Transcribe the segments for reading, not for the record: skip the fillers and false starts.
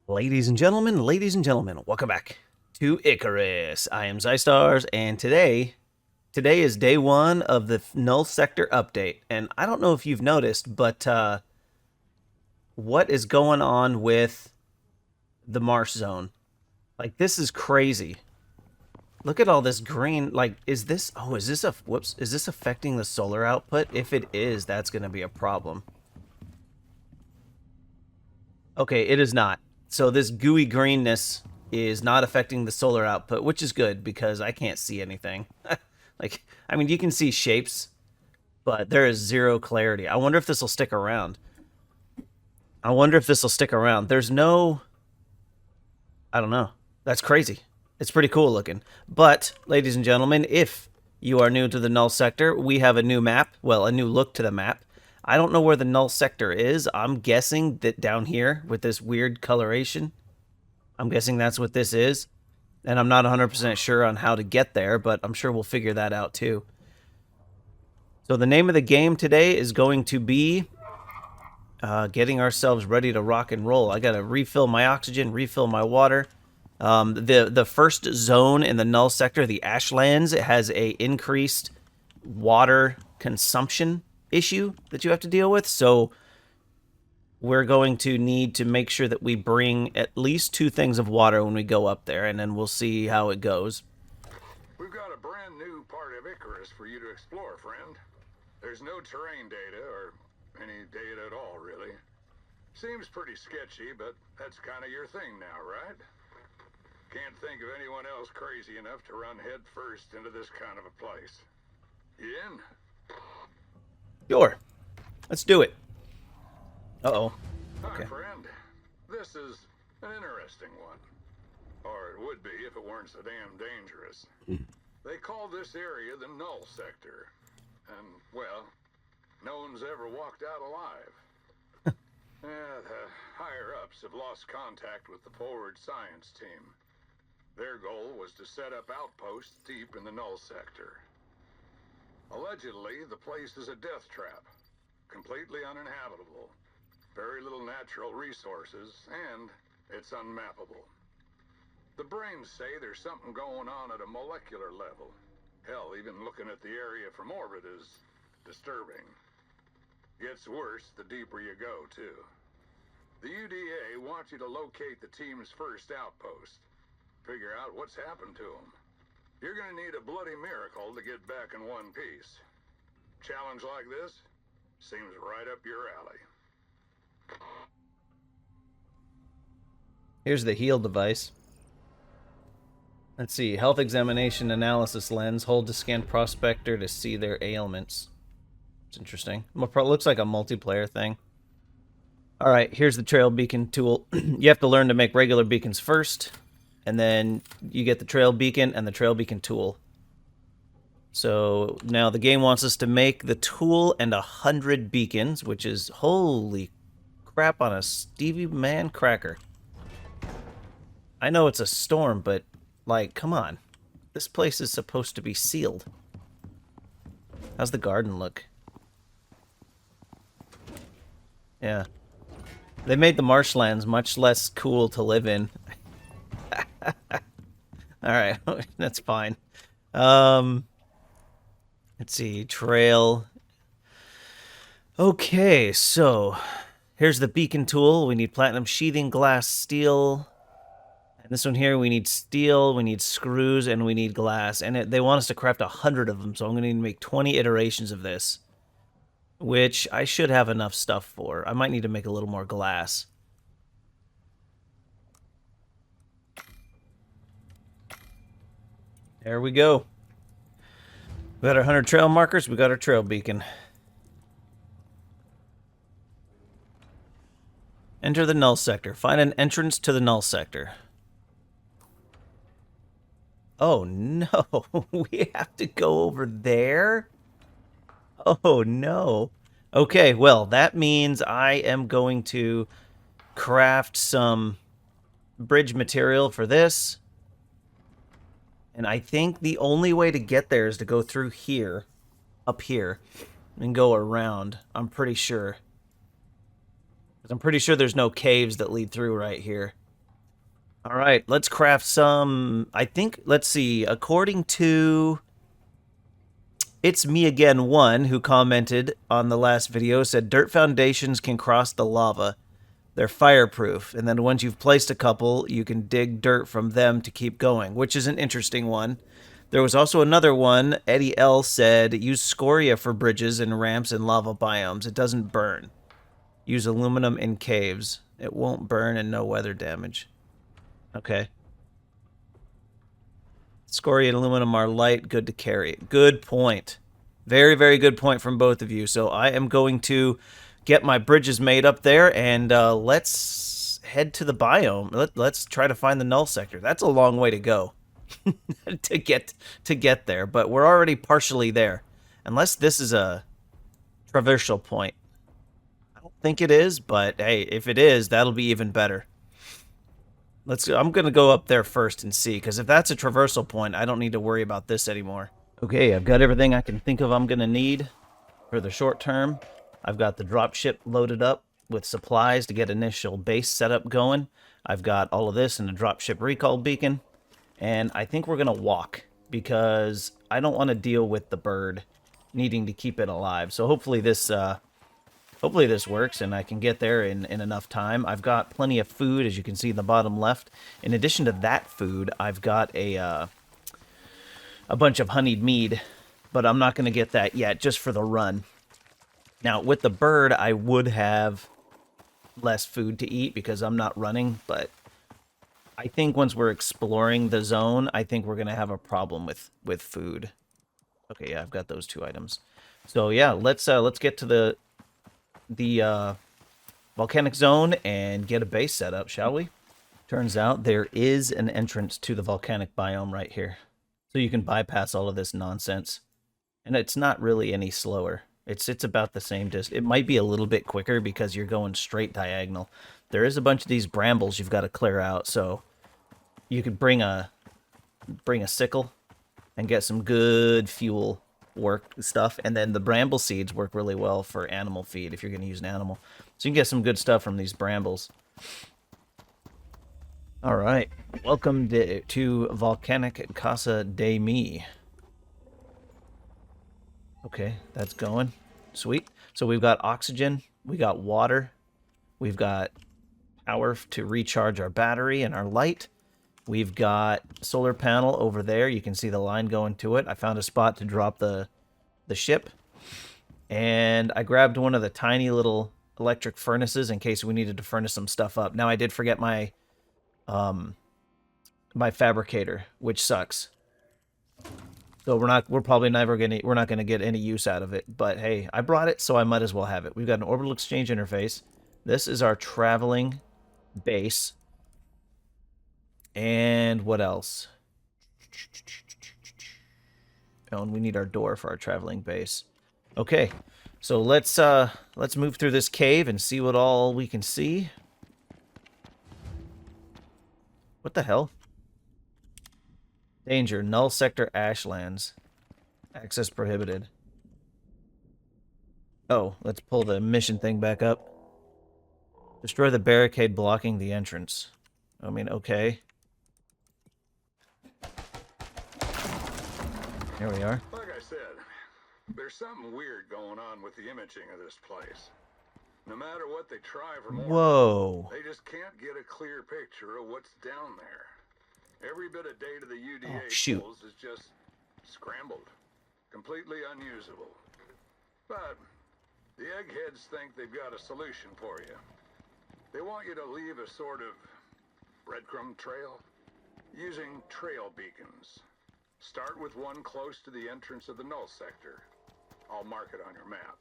Ladies and gentlemen, welcome back to Icarus. I am Zaistars, and today is day one of the Null Sector update. And I don't know if you've noticed, but what is going on with the Marsh Zone? Like, this is crazy. Look at all this green. Like, is this affecting the solar output? If it is, that's going to be a problem. Okay, it is not. So this gooey greenness is not affecting the solar output, which is good because I can't see anything. Like, I mean, you can see shapes, but there is zero clarity. I wonder if this will stick around. There's no... I don't know. That's crazy. It's pretty cool looking. But, ladies and gentlemen, if you are new to the Null Sector, we have a new map. Well, a new look to the map. I don't know where the Null Sector is. I'm guessing that down here with this weird coloration, I'm guessing that's what this is. And I'm not 100% sure on how to get there, but I'm sure we'll figure that out too. So the name of the game today is going to be getting ourselves ready to rock and roll. I got to refill my oxygen, refill my water. The first zone in the Null Sector, the Ashlands, it has a increased water consumption issue that you have to deal with, so we're going to need to make sure that we bring at least 2 things of water when we go up there, and then we'll see how it goes. We've got a brand new part of Icarus for you to explore, friend. There's no terrain data, or any data at all, really. Seems pretty sketchy, but that's kind of your thing now, right? Can't think of anyone else crazy enough to run head first into this kind of a place. You in? Sure. Let's do it. Uh-oh. Okay. Hi, friend. This is an interesting one. Or it would be if it weren't so damn dangerous. They call this area the Null Sector. And, well, no one's ever walked out alive. The higher-ups have lost contact with the forward science team. Their goal was to set up outposts deep in the Null Sector. Allegedly, the place is a death trap, completely uninhabitable, very little natural resources, and it's unmappable. The brains say there's something going on at a molecular level. Hell, even looking at the area from orbit is disturbing. Gets worse the deeper you go, too. The UDA wants you to locate the team's first outpost, figure out what's happened to them. You're gonna need a bloody miracle to get back in one piece. Challenge like this seems right up your alley. Here's the heal device. Let's see. Health examination analysis lens. Hold to scan prospector to see their ailments. It's interesting. Looks like a multiplayer thing. Alright, here's the trail beacon tool. You have to learn to make regular beacons first. And then you get the trail beacon and the trail beacon tool. So now the game wants us to make the tool and 100 beacons, which is holy crap on a Stevie Man cracker. I know it's a storm, but like, come on. This place is supposed to be sealed. How's the garden look? Yeah. They made the marshlands much less cool to live in. Alright, that's fine. Let's see, trail. Okay, so here's the beacon tool. We need platinum sheathing, glass, steel. And this one here, we need steel, we need screws, and we need glass. And they want us to craft 100 of them, so I'm going to need to make 20 iterations of this. Which I should have enough stuff for. I might need to make a little more glass. There we go. We got our 100 trail markers. We got our trail beacon. Enter the Null Sector. Find an entrance to the Null Sector. Oh, no. We have to go over there? Oh, no. Okay, well, that means I am going to craft some bridge material for this. And I think the only way to get there is to go through here, up here, and go around. I'm pretty sure. I'm pretty sure there's no caves that lead through right here. All right, let's craft some. I think, let's see, according to It's Me Again 1, who commented on the last video, said dirt foundations can cross the lava. They're fireproof, and then once you've placed a couple, you can dig dirt from them to keep going, which is an interesting one. There was also another one. Eddie L said, use scoria for bridges and ramps in lava biomes. It doesn't burn. Use aluminum in caves. It won't burn and no weather damage. Okay. Scoria and aluminum are light, good to carry. Good point. Very, very good point from both of you. So I am going to get my bridges made up there, and let's head to the biome. Let's try to find the null sector. That's a long way to go to get there, but we're already partially there. Unless this is a traversal point. I don't think it is, but hey, if it is, that'll be even better. I'm going to go up there first and see, because if that's a traversal point, I don't need to worry about this anymore. Okay, I've got everything I can think of I'm going to need for the short term. I've got the dropship loaded up with supplies to get initial base setup going. I've got all of this and a dropship recall beacon. And I think we're going to walk, because I don't want to deal with the bird needing to keep it alive. So hopefully this works and I can get there in enough time. I've got plenty of food, as you can see in the bottom left. In addition to that food, I've got a bunch of honeyed mead, but I'm not going to get that yet, just for the run. Now, with the bird, I would have less food to eat because I'm not running, but I think once we're exploring the zone, I think we're going to have a problem with food. Okay, yeah, I've got those 2 items. So yeah, let's get to the volcanic zone and get a base set up, shall we? Turns out there is an entrance to the volcanic biome right here. So you can bypass all of this nonsense. And it's not really any slower. It's about the same distance. It might be a little bit quicker because you're going straight diagonal. There is a bunch of these brambles you've got to clear out, so you could bring a sickle and get some good fuel work stuff, and then the bramble seeds work really well for animal feed if you're going to use an animal. So you can get some good stuff from these brambles. All right, welcome to Volcanic Casa de Mi. Okay, that's going. Sweet. So we've got oxygen, we got water, we've got power to recharge our battery and our light. We've got solar panel over there. You can see the line going to it. I found a spot to drop the ship. And I grabbed one of the tiny little electric furnaces in case we needed to furnace some stuff up. Now I did forget my my fabricator, which sucks. So we're not gonna get any use out of it. But hey, I brought it, so I might as well have it. We've got an orbital exchange interface. This is our traveling base. And what else? Oh, and we need our door for our traveling base. Okay, so let's move through this cave and see what all we can see. What the hell? Danger, Null Sector Ashlands. Access prohibited. Oh, let's pull the mission thing back up. Destroy the barricade blocking the entrance. I mean, okay. Here we are. Like I said, there's something weird going on with the imaging of this place. No matter what they try for more, whoa, they just can't get a clear picture of what's down there. Every bit of data the UDA pulls is just scrambled, completely unusable. But the eggheads think they've got a solution for you. They want you to leave a sort of breadcrumb trail using trail beacons. Start with one close to the entrance of the Null sector. I'll mark it on your map.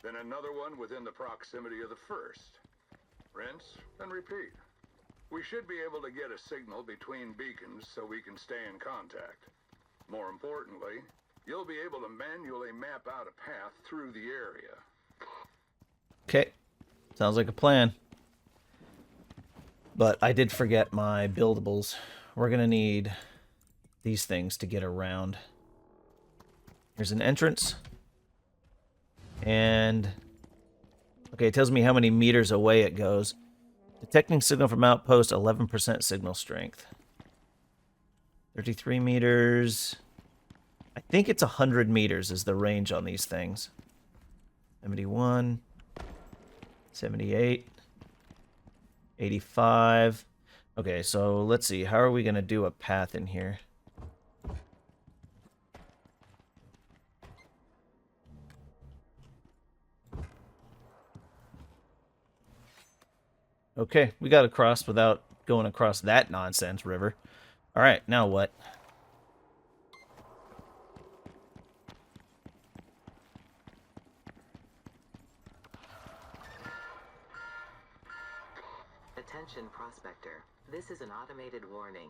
Then another one within the proximity of the first. Rinse and repeat. We should be able to get a signal between beacons so we can stay in contact. More importantly, you'll be able to manually map out a path through the area. Okay. Sounds like a plan. But I did forget my buildables. We're going to need these things to get around. Here's an entrance. And okay, it tells me how many meters away it goes. Detecting signal from outpost, 11% signal strength. 33 meters. I think it's 100 meters is the range on these things. 71. 78. 85. Okay, so let's see. How are we going to do a path in here? Okay, we got across without going across that nonsense river. All right, now what? Attention prospector. This is an automated warning.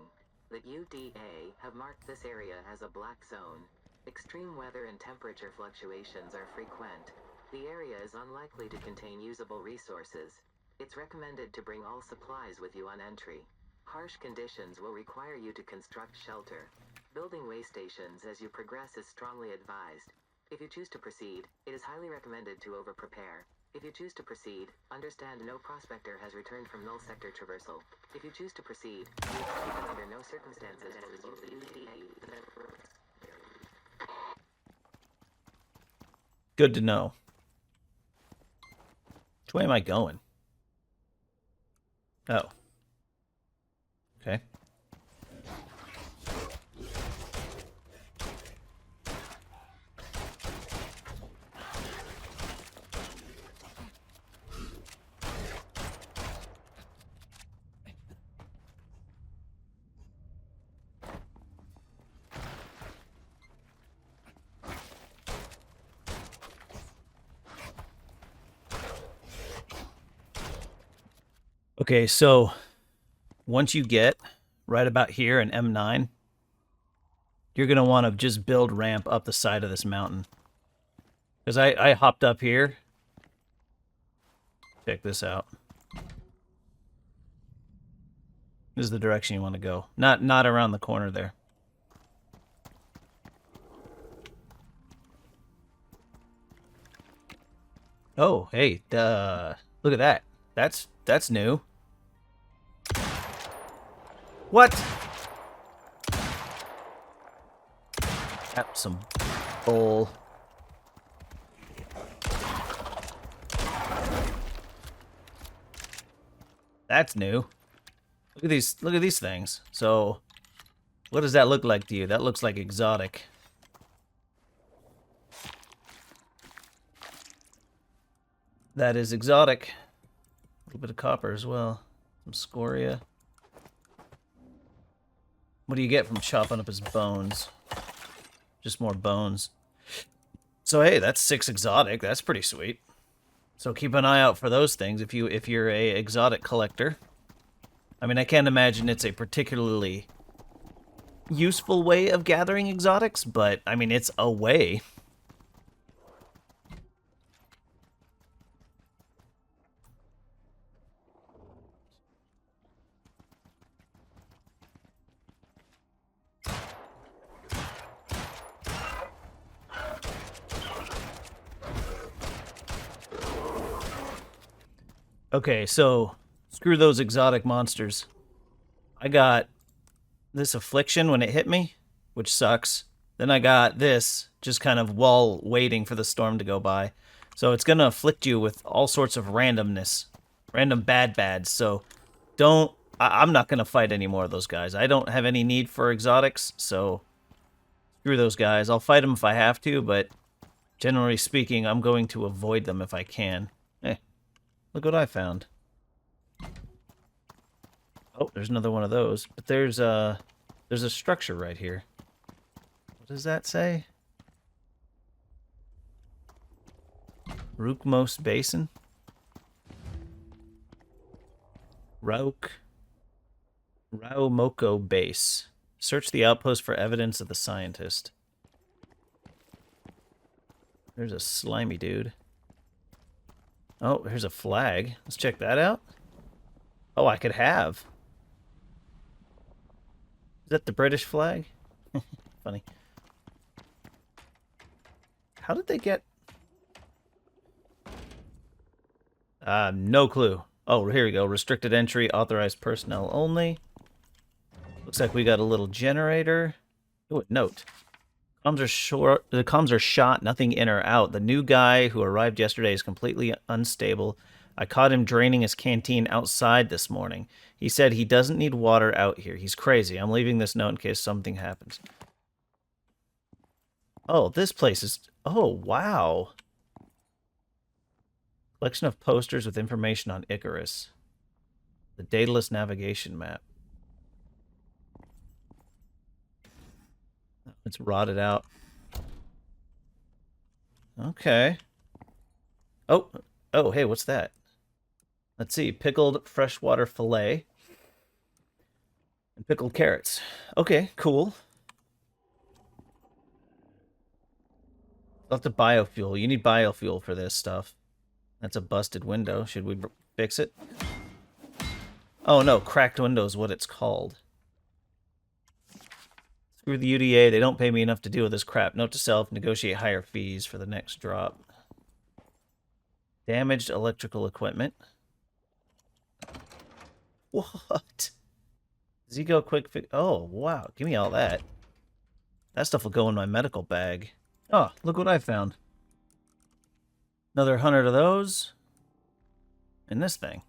The UDA have marked this area as a black zone. Extreme weather and temperature fluctuations are frequent. The area is unlikely to contain usable resources. It's recommended to bring all supplies with you on entry. Harsh conditions will require you to construct shelter. Building way stations as you progress is strongly advised. If you choose to proceed, it is highly recommended to over-prepare. If you choose to proceed, understand no prospector has returned from Null Sector traversal. If you choose to proceed, you can under no circumstances will use the UDA. Good to know. Which way am I going? Oh. Okay. Okay, so once you get right about here in M9, you're going to want to just build ramp up the side of this mountain. Because I hopped up here. Check this out. This is the direction you want to go. Not around the corner there. Oh, hey, look at that. That's new. What? Tap some bull. That's new. Look at these things. So, what does that look like to you? That looks like exotic. That is exotic. A little bit of copper as well. Some scoria. What do you get from chopping up his bones? Just more bones. So hey, that's 6 exotic. That's pretty sweet. So keep an eye out for those things if you're a exotic collector. I mean, I can't imagine it's a particularly useful way of gathering exotics, but I mean, it's a way. Okay, so screw those exotic monsters. I got this affliction when it hit me, which sucks. Then I got this just kind of while waiting for the storm to go by. So it's going to afflict you with all sorts of randomness, random bads. So I'm not going to fight any more of those guys. I don't have any need for exotics, so screw those guys. I'll fight them if I have to, but generally speaking, I'm going to avoid them if I can. Look what I found. Oh, there's another one of those. But there's a structure right here. What does that say? Rookmos Basin? Raumoko Base. Search the outpost for evidence of the scientist. There's a slimy dude. Oh, here's a flag. Let's check that out. Oh, I could have. Is that the British flag? Funny. How did they get... no clue. Oh, here we go. Restricted entry, authorized personnel only. Looks like we got a little generator. Oh, note. Comms are short. The comms are shot, nothing in or out. The new guy who arrived yesterday is completely unstable. I caught him draining his canteen outside this morning. He said he doesn't need water out here. He's crazy. I'm leaving this note in case something happens. Oh, this place is... Oh, wow. Collection of posters with information on Icarus. The dataless navigation map. It's rotted out. Okay. Oh, hey, what's that? Let's see. Pickled freshwater fillet. And pickled carrots. Okay, cool. Lots of biofuel. You need biofuel for this stuff. That's a busted window. Should we fix it? Oh no, cracked window is what it's called. Screw the UDA. They don't pay me enough to deal with this crap. Note to self, negotiate higher fees for the next drop. Damaged electrical equipment. What? Does he go quick fix? Oh, wow. Give me all that. That stuff will go in my medical bag. Oh, look what I found. Another 100 of those. And this thing.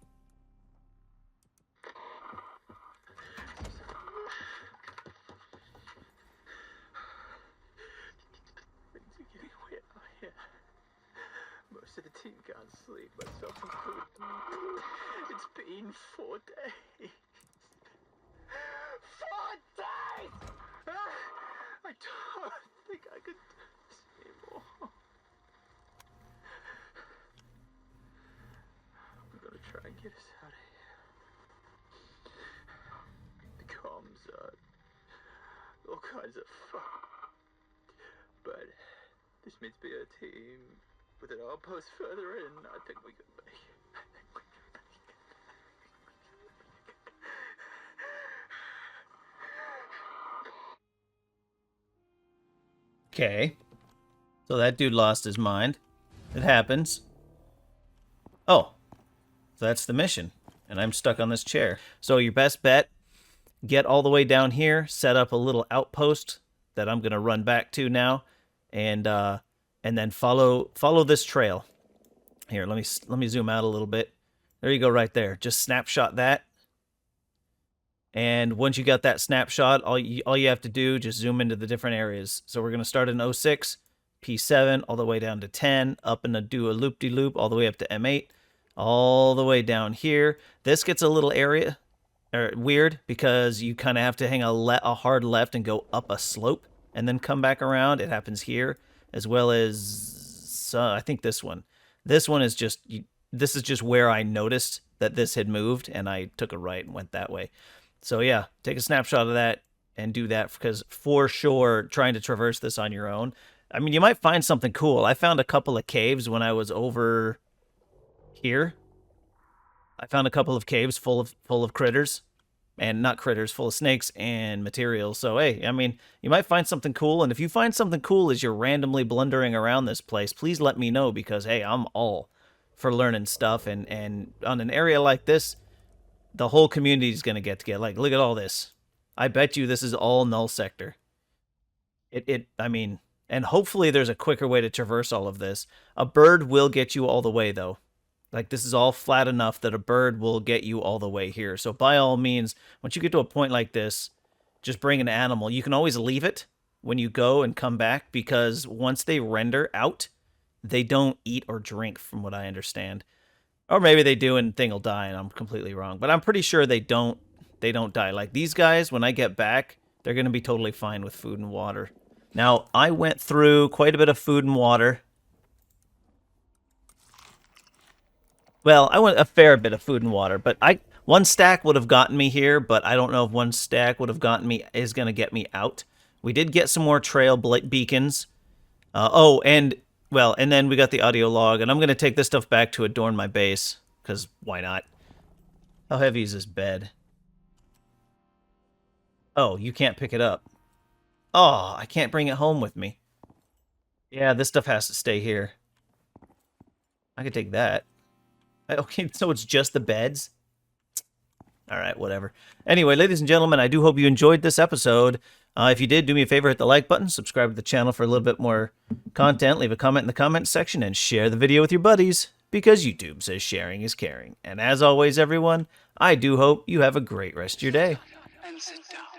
Things are getting weird out here. Most of the team can't sleep, myself included. It's been 4 days. 4 days! I don't think I could do this anymore. I'm gonna try and get us out of here. The comms are all kinds of fun. But this means be a team with an outpost further in. I think we could make it. Okay. So that dude lost his mind. It happens. Oh. So that's the mission. And I'm stuck on this chair. So your best bet, get all the way down here, set up a little outpost that I'm going to run back to now, and then follow this trail. Here, let me zoom out a little bit. There you go right there. Just snapshot that. And once you got that snapshot, all you have to do, just zoom into the different areas. So we're going to start in 06, P7, all the way down to 10, up and do a loop-de-loop, all the way up to M8, all the way down here. This gets a little weird because you kind of have to hang a hard left and go up a slope and then come back around. It happens here, as well as, I think this one. This one is just, this is just where I noticed that this had moved, and I took a right and went that way. So yeah, take a snapshot of that and do that, because for sure, trying to traverse this on your own, I mean, you might find something cool. I found a couple of caves when I was over here. I found a couple of caves full of critters, and not critters, full of snakes and materials. So hey, I mean, you might find something cool, and if you find something cool as you're randomly blundering around this place, please let me know, because hey, I'm all for learning stuff, and on an area like this, the whole community is going to get together. Like, look at all this. I bet you this is all Null sector. I mean, and hopefully there's a quicker way to traverse all of this. A bird will get you all the way, though. Like, this is all flat enough that a bird will get you all the way here. So by all means, once you get to a point like this, just bring an animal. You can always leave it when you go and come back, because once they render out, they don't eat or drink, from what I understand. Or maybe they do and thing will die and I'm completely wrong. But I'm pretty sure they don't die. Like these guys, when I get back, they're going to be totally fine with food and water. Now, I went through quite a bit of food and water. Well, I went a fair bit of food and water, but one stack would have gotten me here, but I don't know if one stack would have gotten me, is going to get me out. We did get some more trail beacons. And then we got the audio log, and I'm going to take this stuff back to adorn my base, because why not? How heavy is this bed? Oh, you can't pick it up. Oh, I can't bring it home with me. Yeah, this stuff has to stay here. I could take that. Okay, so it's just the beds? All right, whatever. Anyway, ladies and gentlemen, I do hope you enjoyed this episode. If you did, do me a favor, hit the like button, subscribe to the channel for a little bit more content, leave a comment in the comments section, and share the video with your buddies, because YouTube says sharing is caring. And as always, everyone, I do hope you have a great rest of your day. And sit down.